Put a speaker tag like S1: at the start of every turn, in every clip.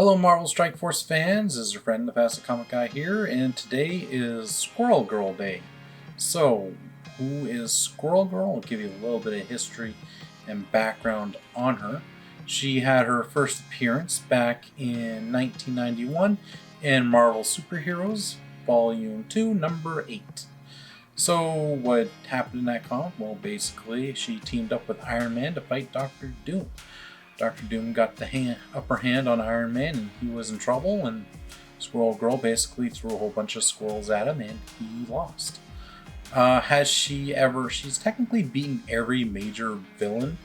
S1: Hello Marvel Strike Force fans, this is your friend the Past Comic Guy here, and today is Squirrel Girl Day. So, who is Squirrel Girl? I'll give you a little bit of history and background on her. She had her first appearance back in 1991 in Marvel Superheroes, Volume 2, Number 8. So, what happened in that comic? Well, basically, she teamed up with Iron Man to fight Dr. Doom. Dr. Doom got the upper hand on Iron Man and he was in trouble, and Squirrel Girl basically threw a whole bunch of squirrels at him and he lost. She's technically beaten every major villain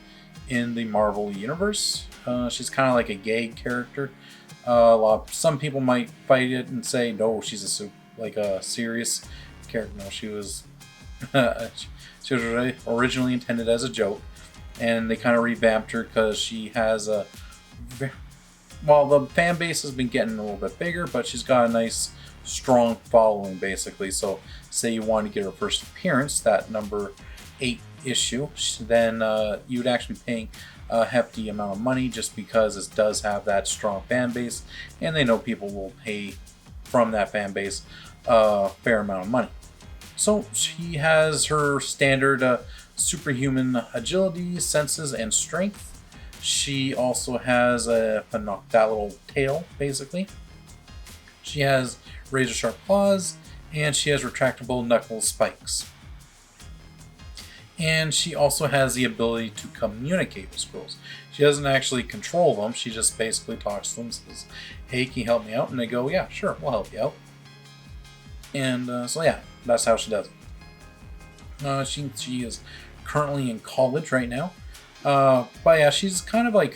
S1: in the Marvel Universe. She's kind of like a gag character. Some people might fight it and say, no, she's a serious character. No, she was originally intended as a joke. And they kind of revamped her because she has the fan base has been getting a little bit bigger, but she's got a nice, strong following, basically. So, say you want to get her first appearance, that number 8 issue, then you'd actually be paying a hefty amount of money just because it does have that strong fan base, and they know people will pay from that fan base a fair amount of money. So, she has her standard superhuman agility, senses, and strength. She also has that little tail, basically. She has razor sharp claws, and she has retractable knuckle spikes. And she also has the ability to communicate with squirrels. She doesn't actually control them, she just basically talks to them and says, hey, can you help me out? And they go, yeah, sure, we'll help you out. And that's how she does it. She is currently in college right now. She's kind of like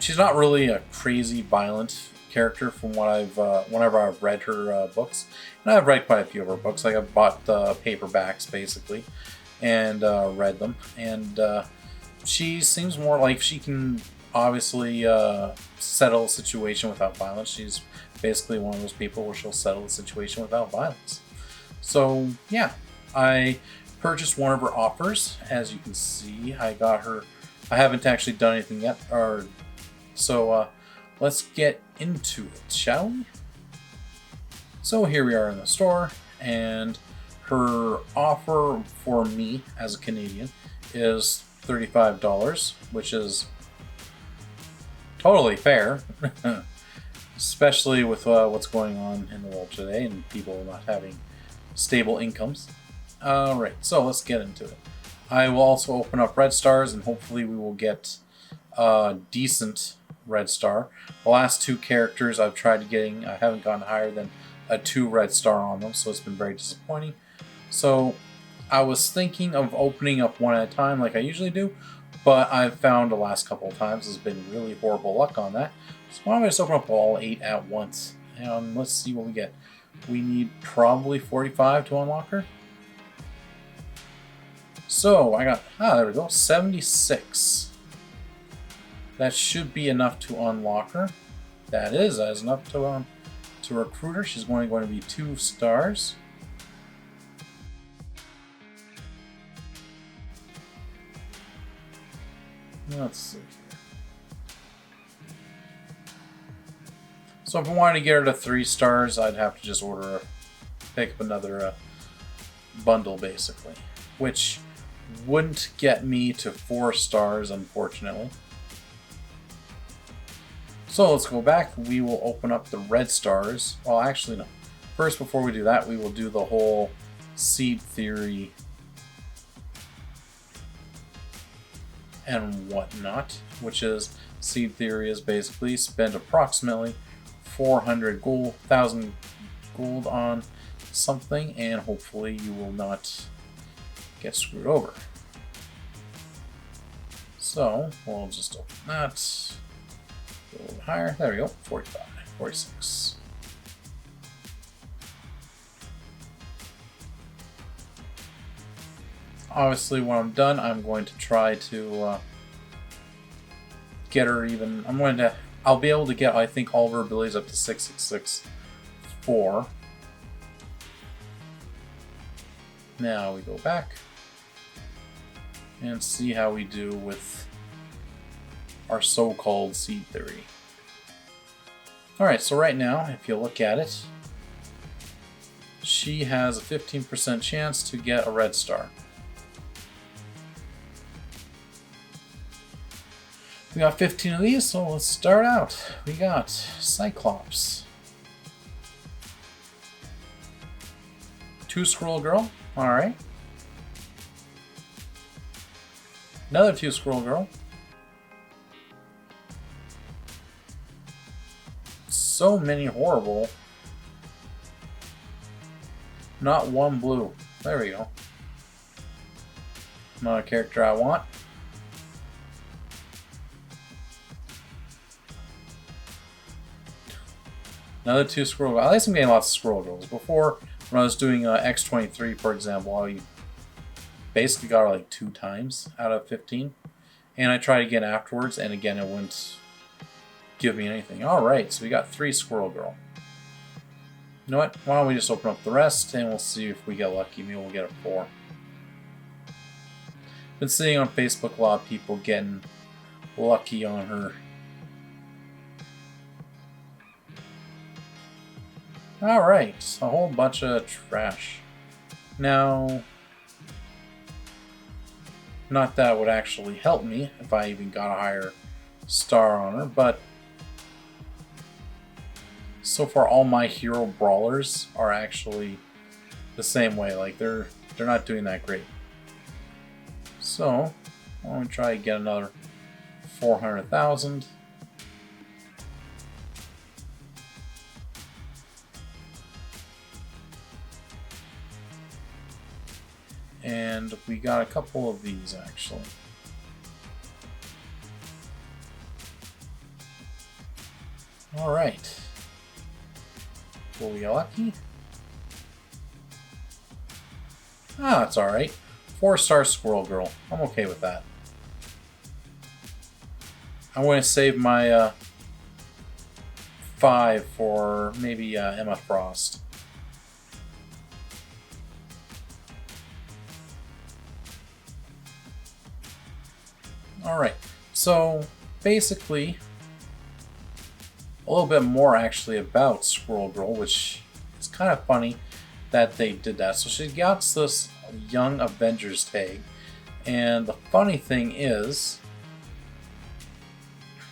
S1: she's not really a crazy violent character from what whenever I've read her books. And I've read quite a few of her books. Like I've bought the paperbacks basically and read them. And she seems more like she can obviously settle a situation without violence. She's basically one of those people where she'll settle a situation without violence. So yeah, I purchased one of her offers. As you can see, I got her. I haven't actually done anything yet. So let's get into it, shall we? So here we are in the store, and her offer for me as a Canadian is $35, which is totally fair, especially with what's going on in the world today and people not having stable incomes. Alright, so let's get into it. I will also open up Red Stars and hopefully we will get a decent Red Star. The last 2 characters I've tried getting, I haven't gotten higher than a 2 Red Star on them, so it's been very disappointing. So I was thinking of opening up one at a time like I usually do, but I've found the last couple of times there's been really horrible luck on that. So why don't I just open up all 8 at once? And let's see what we get. We need probably 45 to unlock her. So, I got, there we go, 76. That should be enough to unlock her. That is enough to recruit her. She's going to be 2 stars. Let's see here. So if I wanted to get her to 3 stars, I'd have to just pick up another bundle, basically. Which wouldn't get me to 4 stars, unfortunately. So let's go back. We will open up the Red Stars. Well, actually, no. First, before we do that, we will do the whole seed theory and whatnot, which is seed theory is basically spend approximately 400,000 gold on something, and hopefully you will not get screwed over. So we'll just open that. Go a little higher. There we go. 45, 46. Obviously, when I'm done, I'm going to try to get her even. I'll be able to get, I think, all of her abilities up to 6,664. Now we go back and see how we do with our so-called seed theory. Alright, so right now, if you look at it, she has a 15% chance to get a red star. We got 15 of these, so let's start out. We got Cyclops. 2 Squirrel Girl. Alright. Another 2 Squirrel Girl. So many horrible. Not one blue. There we go. Not a character I want. Another 2 Squirrel Girls. At least I'm getting lots of Squirrel Girls. Before, when I was doing X23, for example, I basically got her like 2 times out of 15. And I tried again afterwards, and again it wouldn't give me anything. Alright, so we got 3 Squirrel Girl. You know what? Why don't we just open up the rest, and we'll see if we get lucky. Maybe we'll get a 4. Been seeing on Facebook a lot of people getting lucky on her. Alright, a whole bunch of trash. Now, not that would actually help me if I even got a higher star on her, but so far all my hero brawlers are actually the same way. Like they're not doing that great. So I'm gonna try to get another 400,000. And we got a couple of these actually. Alright. Will we get lucky? Ah, it's alright. 4-star Squirrel Girl. I'm okay with that. I'm going to save my 5 for maybe Emma Frost. Alright, so basically a little bit more actually about Squirrel Girl, which is kind of funny that they did that. So she got this Young Avengers tag, and the funny thing is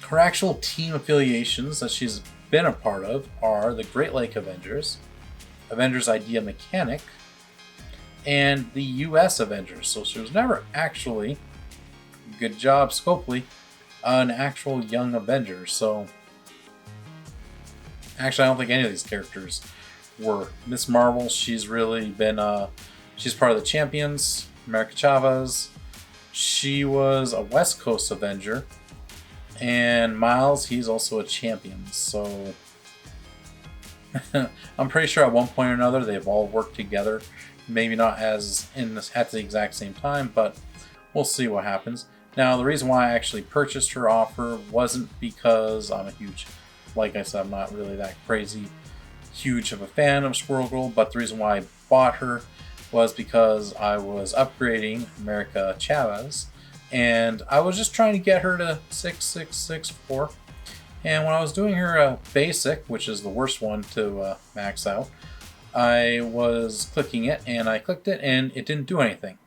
S1: her actual team affiliations that she's been a part of are the Great Lake Avengers, Avengers Idea Mechanic, and the US Avengers. So she was never actually, good job Scopely, an actual Young Avenger. So actually I don't think any of these characters were. Miss Marvel, she's really been she's part of the Champions, America Chavez. She was a West Coast Avenger, and Miles, he's also a Champion. So I'm pretty sure at one point or another they've all worked together. Maybe not as at the exact same time, but we'll see what happens. Now, the reason why I actually purchased her offer wasn't because I'm a huge, like I said, I'm not really that crazy huge of a fan of Squirrel Girl, but the reason why I bought her was because I was upgrading America Chavez, and I was just trying to get her to 6664. And when I was doing her basic, which is the worst one to max out, I was clicking it, and I clicked it, and it didn't do anything.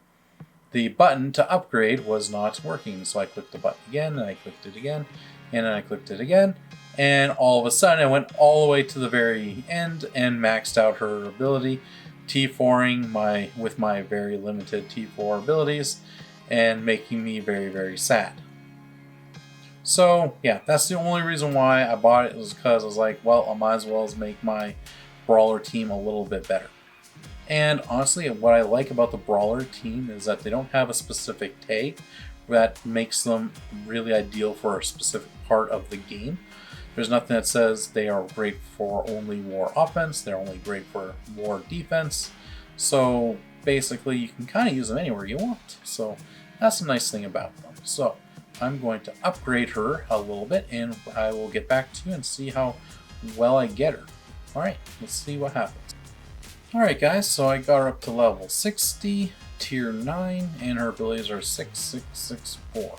S1: The button to upgrade was not working, so I clicked the button again, and I clicked it again, and then I clicked it again, and all of a sudden I went all the way to the very end and maxed out her ability, T4ing with my very limited T4 abilities, and making me very, very sad. So yeah, that's the only reason why I bought it, was because I was like, well, I might as well make my Brawler team a little bit better. And honestly, what I like about the Brawler team is that they don't have a specific tag that makes them really ideal for a specific part of the game. There's nothing that says they are great for only more offense, they're only great for more defense. So basically you can kind of use them anywhere you want. So that's the nice thing about them. So I'm going to upgrade her a little bit, and I will get back to you and see how well I get her. Alright, let's see what happens. Alright guys, so I got her up to level 60, tier 9, and her abilities are 6664.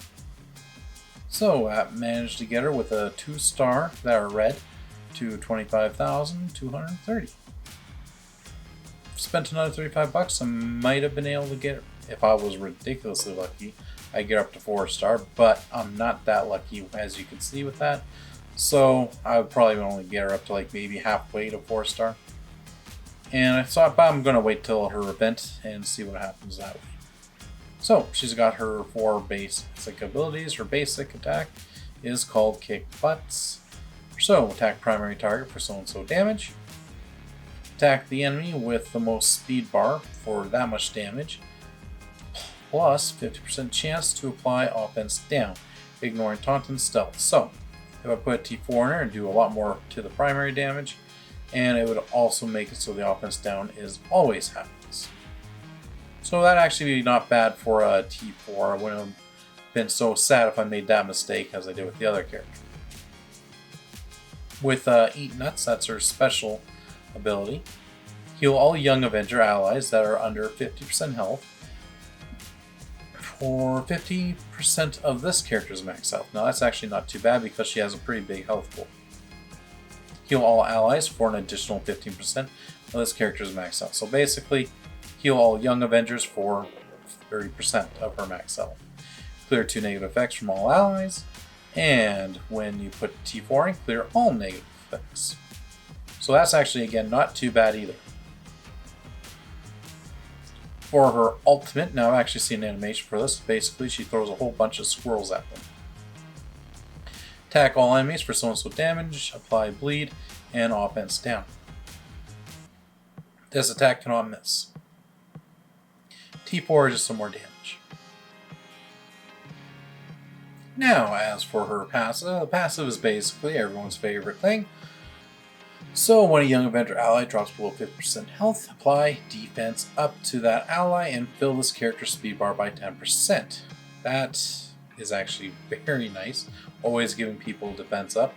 S1: So I managed to get her with a 2-star that are red. to 25,230. Spent another 35 bucks. I might have been able to get, if I was ridiculously lucky, I get up to 4-star, but I'm not that lucky, as you can see with that. So I would probably only get her up to like maybe halfway to 4-star. And I thought, but I'm gonna wait till her event and see what happens that way. So she's got her 4 basic abilities. Her basic attack is called Kick Butts. So attack primary target for so-and-so damage. Attack the enemy with the most speed bar for that much damage. Plus 50% chance to apply offense down, ignoring taunt and stealth. So if I put a T4 in her and do a lot more to the primary damage, and it would also make it so the offense down is always happens. So that actually be not bad for a T4. I wouldn't have been so sad if I made that mistake as I did with the other character. With Eat Nuts, that's her special ability. Heal all young Avenger allies that are under 50% health for 50% of this character's max health. Now that's actually not too bad because she has a pretty big health pool. Heal all allies for an additional 15% of this character's max health. So basically, heal all young Avengers for 30% of her max health. Clear 2 negative effects from all allies. And when you put T4 in, clear all negative effects. So that's actually, again, not too bad either. For her ultimate, now I've actually seen an animation for this. Basically, she throws a whole bunch of squirrels at them. Attack all enemies for so-and-so damage, apply bleed, and offense down. This attack cannot miss. T4 is just some more damage. Now, as for her passive, the passive is basically everyone's favorite thing. So when a young Avenger ally drops below 50% health, apply defense up to that ally and fill this character's speed bar by 10%. That is actually very nice. Always giving people defense up.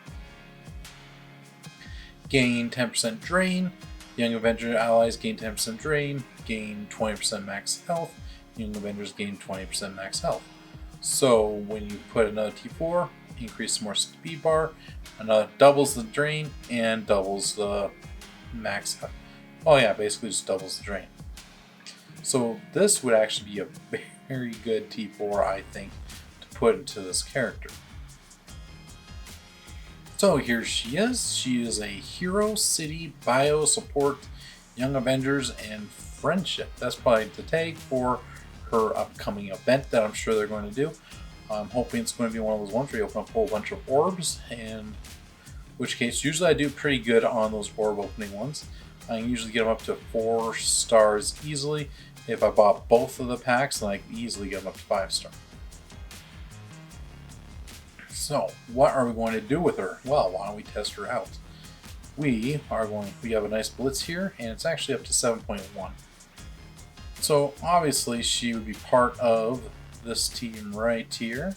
S1: Gain 10% drain. Young Avenger allies gain 10% drain. Gain 20% max health. Young Avengers gain 20% max health. So when you put another T4, increase more speed bar, another doubles the drain and doubles the max health. Oh yeah, basically just doubles the drain. So this would actually be a very good T4, I think, to put into this character. So here she is. She is a Hero City Bio Support Young Avengers and Friendship. That's probably the tag for her upcoming event that I'm sure they're going to do. I'm hoping it's going to be one of those ones where you open up a whole bunch of orbs, in which case usually I do pretty good on those orb opening ones. I can usually get them up to 4 stars easily. If I bought both of the packs, then I can easily get them up to 5-star. So, what are we going to do with her? Well, why don't we test her out? We have a nice blitz here, and it's actually up to 7.1. So, obviously, she would be part of this team right here.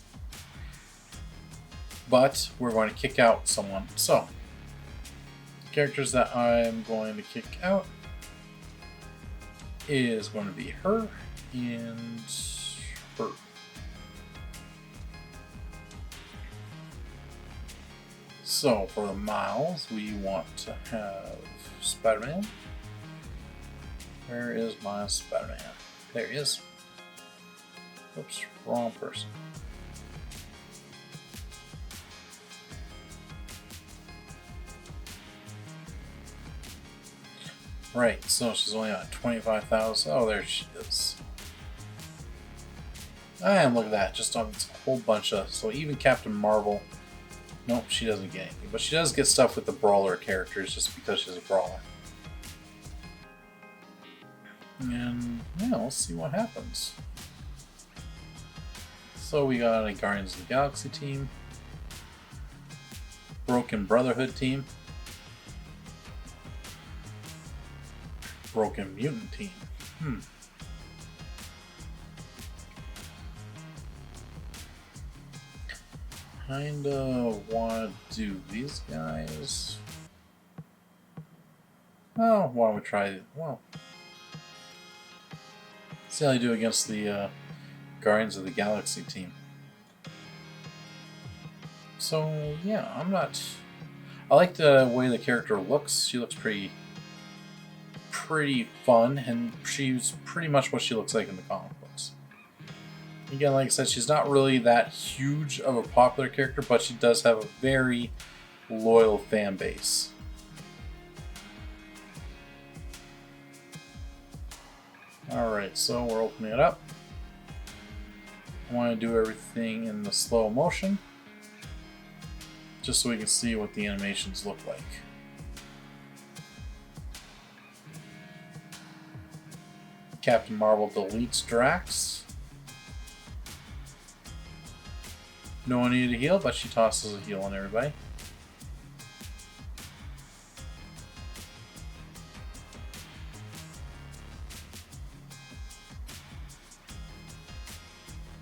S1: But we're going to kick out someone. So, characters that I'm going to kick out is going to be her and her. So for the Miles, we want to have Spider-Man. Where is my Spider-Man? There he is. Oops, wrong person. Right, so she's only on 25,000. Oh, there she is. And look at that, just on a whole bunch of. So even Captain Marvel. Nope, she doesn't get anything. But she does get stuff with the brawler characters just because she's a brawler. And yeah, let's see what happens. So we got a Guardians of the Galaxy team. Broken Brotherhood team. Broken Mutant team. Kinda want to do these guys. Oh, why don't we try? Well, see how they do against the Guardians of the Galaxy team. So yeah, I like the way the character looks. She looks pretty fun, and she's pretty much what she looks like in the comic books. Again, like I said, she's not really that huge of a popular character, but she does have a very loyal fan base. Alright, so we're opening it up. I want to do everything in the slow motion, just so we can see what the animations look like. Captain Marvel deletes Drax. No one needed a heal, but she tosses a heal on everybody.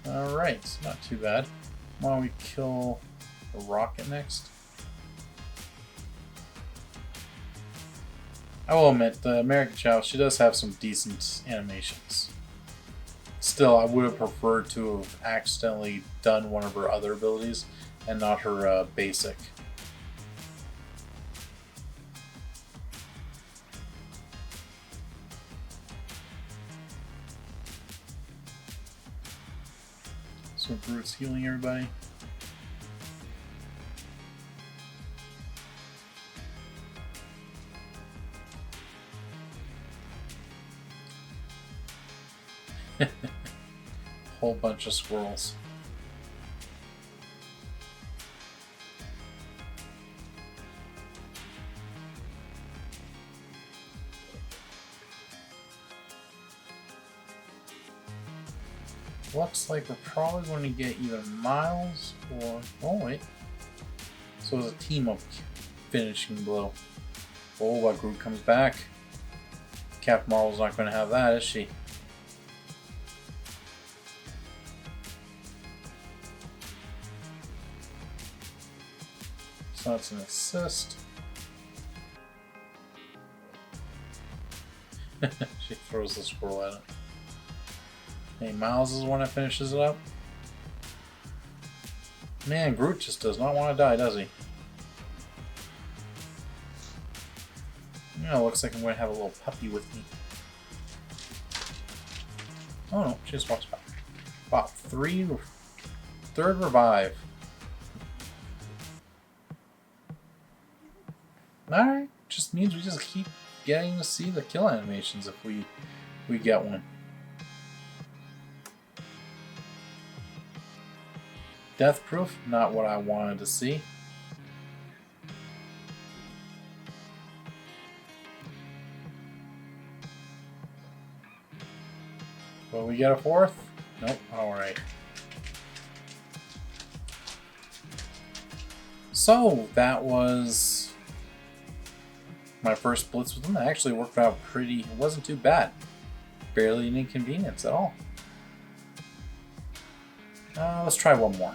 S1: Alright, not too bad. Why don't we kill the Rocket next? I will admit, the American Chow, she does have some decent animations. Still, I would have preferred to have accidentally done one of her other abilities and not her basic. So Groot's healing everybody. Whole bunch of squirrels. Looks like we're probably going to get either Miles or... Oh, wait. So it's a team-up finishing blow. Oh, while Groot comes back. Captain Marvel's not going to have that, is she? So that's an assist. She throws the squirrel at it. Hey, Miles is the one that finishes it up. Man, Groot just does not want to die, does he? Yeah, looks like I'm going to have a little puppy with me. Oh no, she just walks back. Wow, third revive. Alright, just means we just keep getting to see the kill animations if we get one. Death proof, not what I wanted to see. Will we get a fourth? Nope, alright. So, that was my first blitz with them. It actually worked out pretty, it wasn't too bad. Barely an inconvenience at all. Let's try one more.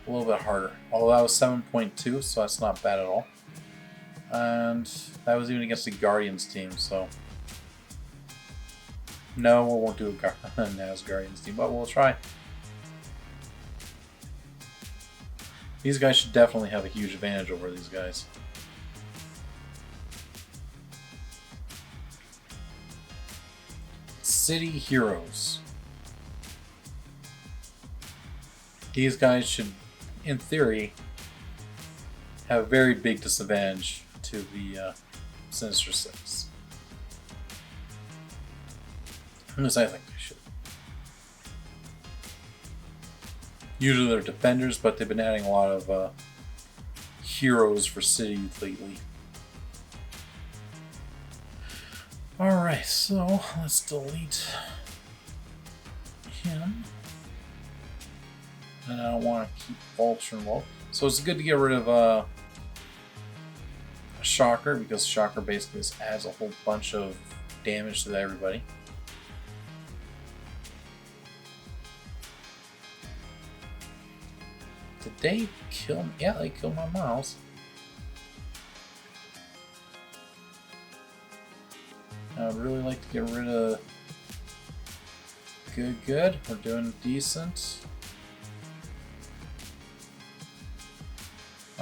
S1: A little bit harder. Although that was 7.2, so that's not bad at all. And that was even against the Guardians team, so... No, we won't do a Naz Guardians team, but we'll try. These guys should definitely have a huge advantage over these guys. City Heroes. These guys should, in theory, have a very big disadvantage to the Sinister Six. At least I think they should. Usually they're defenders, but they've been adding a lot of heroes for City lately. Alright, so let's delete him. And I don't want to keep Vulture involved. So it's good to get rid of Shocker, because Shocker basically just adds a whole bunch of damage to everybody. Did they kill me? Yeah, they killed my Miles. I'd really like to get rid of Good. We're doing decent.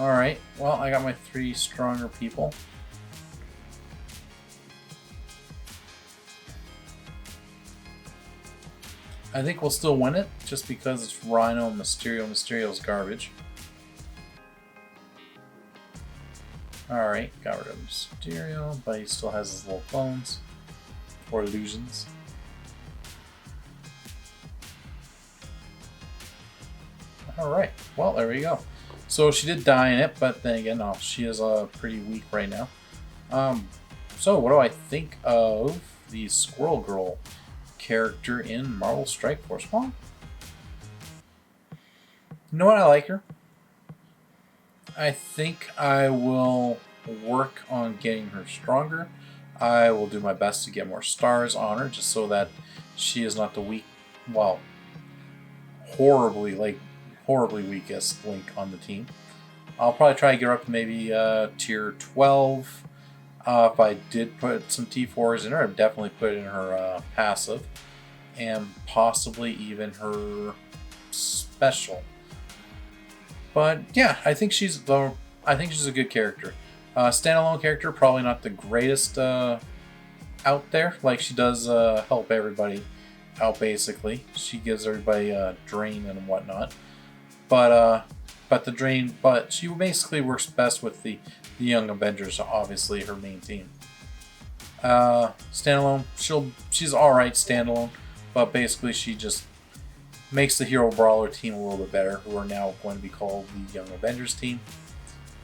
S1: Alright, well, I got my 3 stronger people. I think we'll still win it, just because it's Rhino and Mysterio. Mysterio's garbage. Alright, got rid of Mysterio, but he still has his little clones. Or illusions. Alright, well, there we go. So she did die in it, but then again, no, she is pretty weak right now. So what do I think of the Squirrel Girl character in Marvel Strike Force? Well, you know what, I like her. I think I will work on getting her stronger. I will do my best to get more stars on her, just so that she is not the weak, well, horribly weakest link on the team. I'll probably try to get her up to maybe tier 12. If I did put some T4s in her, I'd definitely put it in her passive, and possibly even her special. But yeah, I think she's a good character. Standalone character, probably not the greatest out there. Like, she does help everybody out basically. She gives everybody drain and whatnot. But she basically works best with the Young Avengers, obviously her main team. Standalone, she's alright standalone, but basically she just makes the Hero Brawler team a little bit better, who are now going to be called the Young Avengers team.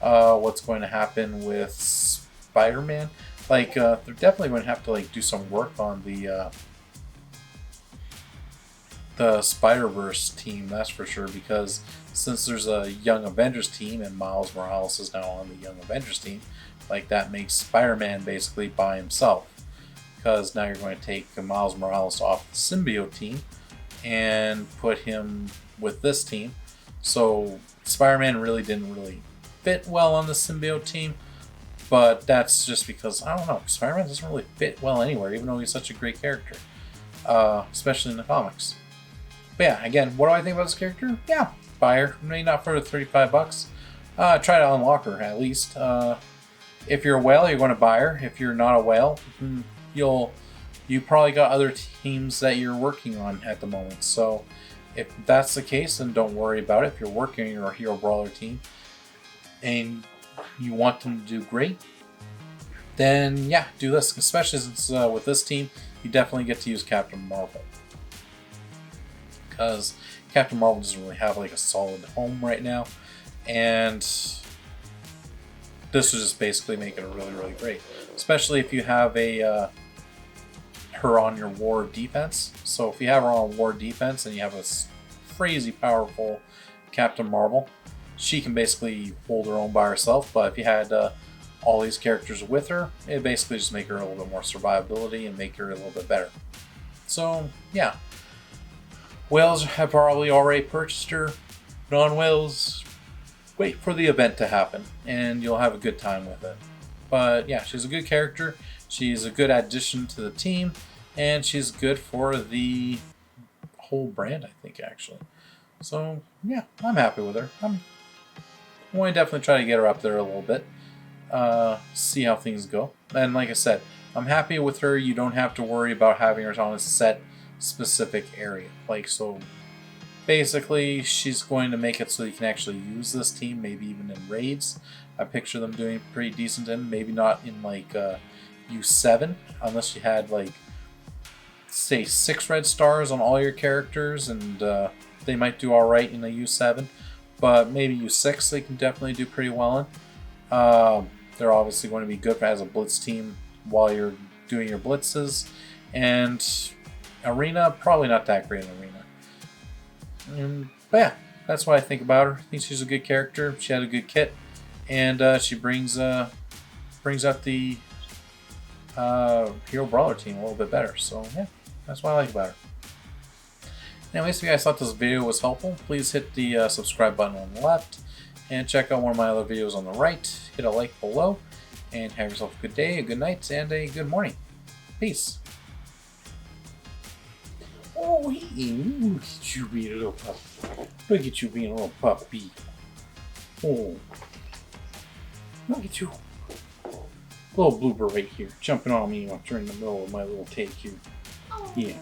S1: What's going to happen with Spider-Man? Like, they're definitely going to have to like do some work on the Spider-Verse team, that's for sure, because since there's a Young Avengers team and Miles Morales is now on the Young Avengers team, like, that makes Spider-Man basically by himself, because now you're going to take Miles Morales off the symbiote team and put him with this team. So Spider-Man really didn't fit well on the symbiote team, but that's just because, I don't know, Spider-Man doesn't really fit well anywhere, even though he's such a great character, especially in the comics. But yeah, again, what do I think about this character? Yeah, buy her. Maybe not for the $35. Try to unlock her at least. If you're a whale, you're going to buy her. If you're not a whale, you probably got other teams that you're working on at the moment. So if that's the case, then don't worry about it. If you're working on your Hero Brawler team and you want them to do great, then yeah, do this. Especially since with this team, you definitely get to use Captain Marvel, because Captain Marvel doesn't really have like a solid home right now, and this will just basically make it really great, especially if you have her on your war defense. So if you have her on war defense and you have a crazy powerful Captain Marvel, she can basically hold her own by herself. But if you had all these characters with her, it basically just make her a little bit more survivability and make her a little bit better. So yeah, whales have probably already purchased her. Non-whales, wait for the event to happen and you'll have a good time with it. But yeah, she's a good character. She's a good addition to the team, and she's good for the whole brand, I think, actually. So yeah, I'm happy with her. I'm going to definitely try to get her up there a little bit. See how things go. And like I said, I'm happy with her. You don't have to worry about having her on a set specific area. Like, so basically she's going to make it so you can actually use this team, maybe even in raids. I picture them doing pretty decent in, maybe not in like U7, unless you had like, say, 6 red stars on all your characters, and they might do alright in a U7, but maybe U6 they can definitely do pretty well in. They're obviously going to be good as a blitz team while you're doing your blitzes, and Arena, probably not that great in Arena. But yeah, that's what I think about her. I think she's a good character. She had a good kit, and she brings out the Hero Brawler team a little bit better. So yeah, that's what I like about her. Anyways, if you guys thought this video was helpful, please hit the subscribe button on the left, and check out one of my other videos on the right. Hit a like below, and have yourself a good day, a good night, and a good morning. Peace. Oh, hey, look at you being a little puppy. Look at you being a little puppy. Oh. Look at you. Little blooper right here, jumping on me during the middle of my little take here. Yeah.